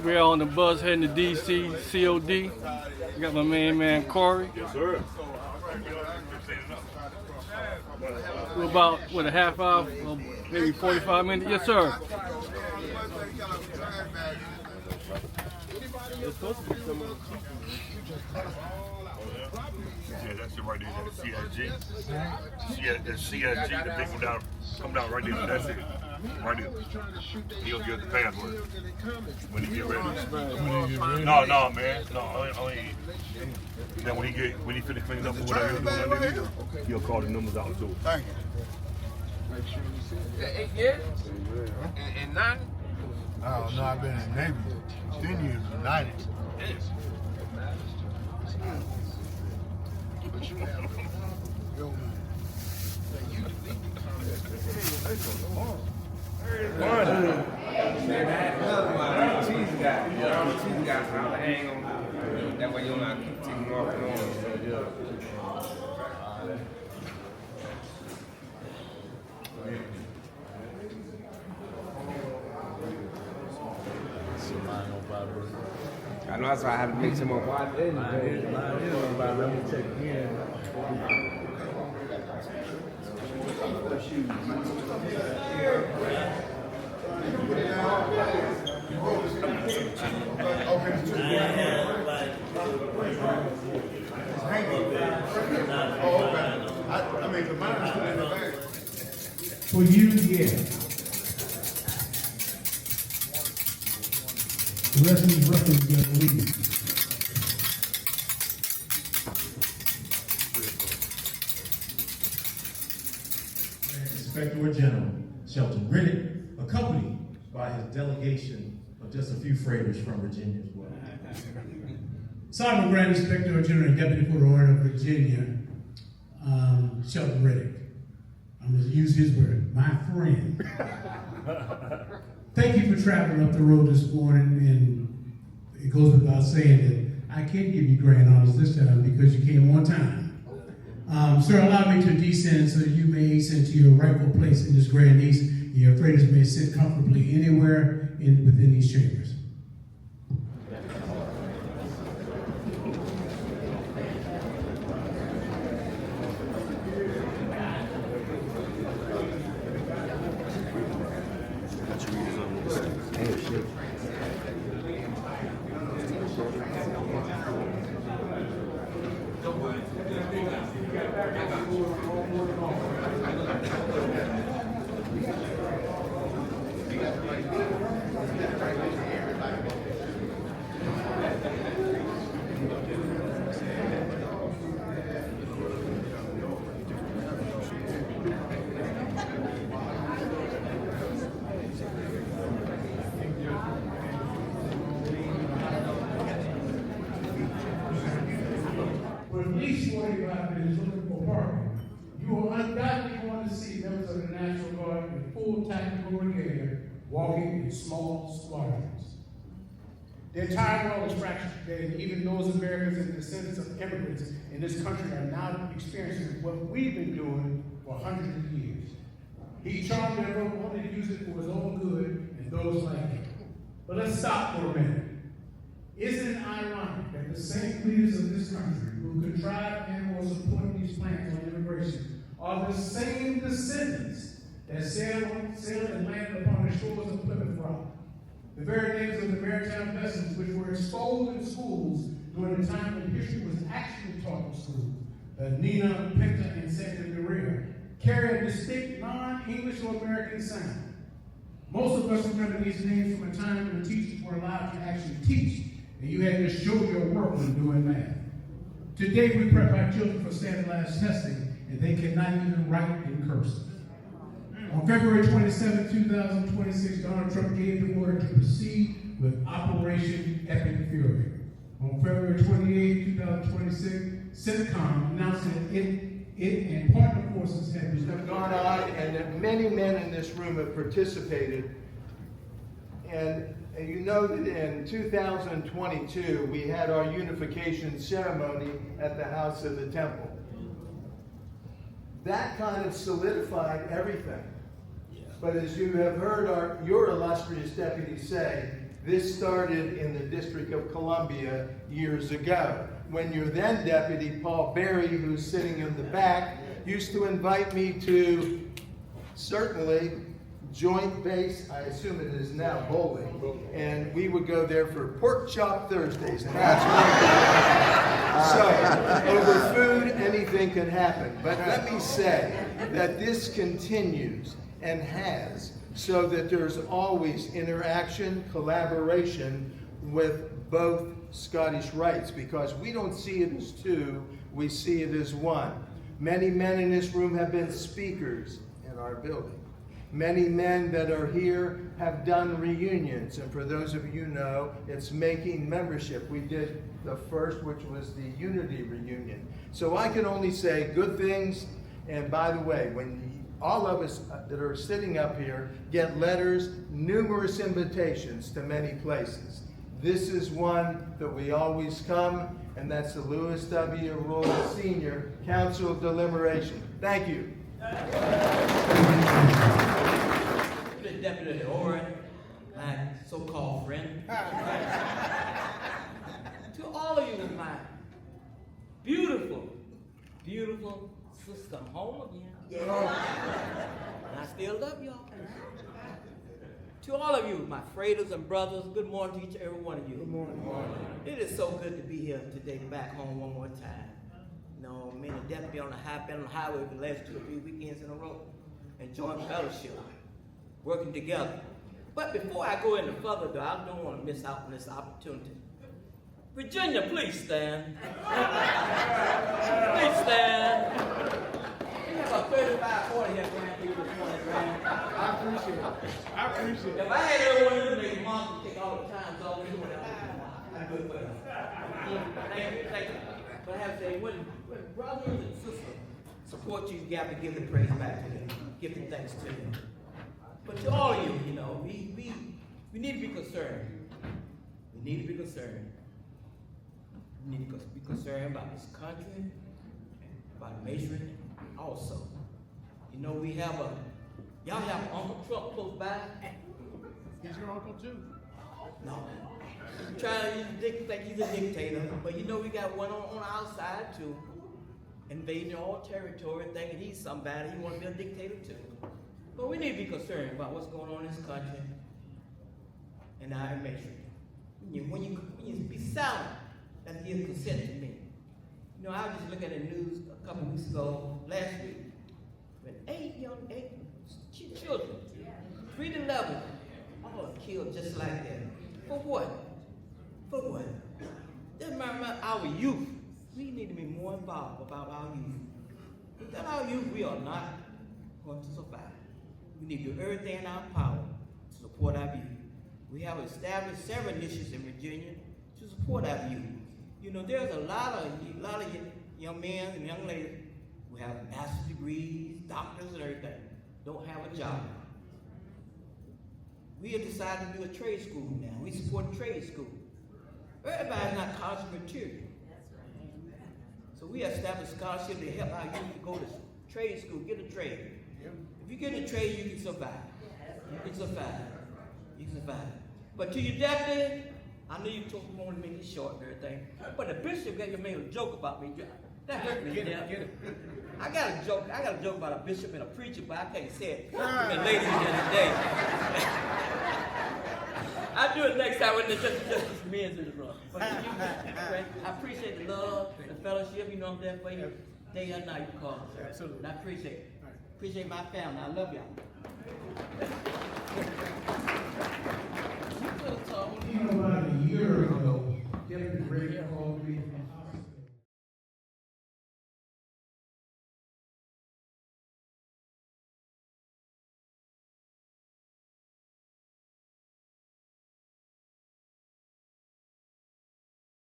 We're on the bus heading to DC, COD. I got my man Corey. Yes, sir. We're about, what, a half hour, or maybe 45 minutes? Yes, sir. It's supposed to be some of the yeah, that's it right there. That's CSG. That's CSG. The big one down, come down right there. That's it. Right there. He'll give the password when he get ready. No, man. No, only. Then when he finish cleaning up or whatever he'll do, he'll call the numbers out too. Thank you. 8 years? And 9? Oh, no, I've been in the Navy 10 years, United. That way you'll not keep taking off and on. So, yeah. I know that's why I have to make some more wide. Let me check again. For you, yeah. The rest of these records are going to leave. Inspector General Shelton Riddick, accompanied by his delegation of just a few freighters from Virginia as well. Sergeant Grand Inspector General and Deputy Court Order of Virginia, Shelton Riddick. I'm going to use his word, my friend. Thank you for traveling up the road this morning, and it goes without saying that I can't give you grand honors this time because you came on time. Sir, allow me to descend so you may ascend to your rightful place in this grand east, and your freighters may sit comfortably anywhere within these chambers. For at least 45 minutes looking for parking, you will undoubtedly want to see members of the National Guard in full tactical regalia walking in small squadrons. The entire world is fractured today, and even those Americans and descendants of immigrants in this country are now experiencing what we've been doing for hundreds of years. He charmed everyone, wanted to use it for his own good and those like him. But let's stop for a minute. Isn't it ironic that the same leaders of this country who contrived and or support these plans on immigration are the same descendants that sailed and landed upon the shores of Plymouth Rock? The very names of the maritime vessels which were exposed in schools during the time when history was actually taught in school, the Nina, Pinta, and Santa Maria, carry a distinct non-English or American sound. Most of us remember these names from a time when the teachers were allowed to actually teach, and you had to show your work when doing math. Today we prep our children for standardized testing, and they cannot even write in cursive. On February 27, 2026, Donald Trump gave the order to proceed with Operation Epic Fury. On February 28, 2026, CENTCOM announced that it and partner forces have gone on, and that many men in this room have participated. And you know that in 2022, we had our unification ceremony at the House of the Temple. That kind of solidified everything. But as you have heard your illustrious deputy say, this started in the District of Columbia years ago, when your then deputy, Paul Berry, who's sitting in the back, used to invite me to, certainly, Joint Base, I assume it is now bowling, and we would go there for Pork Chop Thursdays, and that's what so, over food, anything can happen. But let me say that this continues and has, so that there's always interaction, collaboration with both Scottish rites, because we don't see it as two, we see it as one. Many men in this room have been speakers in our building. Many men that are here have done reunions, and for those of you who know, it's making membership. We did the first, which was the Unity reunion. So I can only say good things, and by the way, when all of us that are sitting up here get letters, numerous invitations to many places. This is one that we always come, and that's the Lewis W. Royal Senior Council of Deliberation. Thank you. The Deputy Oren, my so-called friend. To all of you, my beautiful, beautiful sister, I'm home again. Yeah. And I still love y'all. To all of you, my freighters and brothers, good morning to each and every one of you. Good morning. It is so good to be here today, back home one more time. You know, me and the deputy on the highway for the last 2 or 3 weekends in a row, enjoying fellowship, working together. But before I go any further, though, I don't want to miss out on this opportunity. Virginia, please stand. Please stand. We have a 35-40 here, grandpeople this morning, grand. I appreciate it. I appreciate it. If I had everyone here to make mom take all the time, so we doing that. I'm good for that. Thank you. But I have to say, when brothers and sisters support you, you got to give the praise back to them, give the thanks to them. But to all of you, you know, we need to be concerned. We need to be concerned. We need to be concerned about this country, about measuring also. You know, we have y'all have Uncle Trump close by? He's your uncle too. No. He's trying to think he's a dictator, but you know we got one on our side too, invading our territory, thinking he's somebody, he wants to be a dictator too. But we need to be concerned about what's going on in this country and our measure. When you be silent, and give consent to me. You know, I was just looking at the news a couple weeks ago, last week, when 8 children, 3 to 11, all killed just like that. For what? For what? That's our youth. We need to be more involved about our youth. Without our youth, we are not going to survive. We need to do everything in our power to support our youth. We have established several initiatives in Virginia to support our youth. You know, there's a lot of young men and young ladies who have master's degrees, doctors, and everything, don't have a job. We have decided to do a trade school now. We support trade school. Everybody's not college material. So we established scholarship to help our youth to go to trade school, get a trade. If you get a trade, you can survive. You can survive. You can survive. But to your deputy, I know you told me to make it short and everything, but the bishop made a joke about me. That hurt me. Get it. I got a joke about a bishop and a preacher, but I can't say it to the ladies here today. I'll do it next time when it's just men in the room. But I appreciate the love, the fellowship, you know I'm there for you. Day or night, you call me, sir. Absolutely. And I appreciate it. Appreciate my family. I love y'all. You know, about a year ago, Deputy Ray called me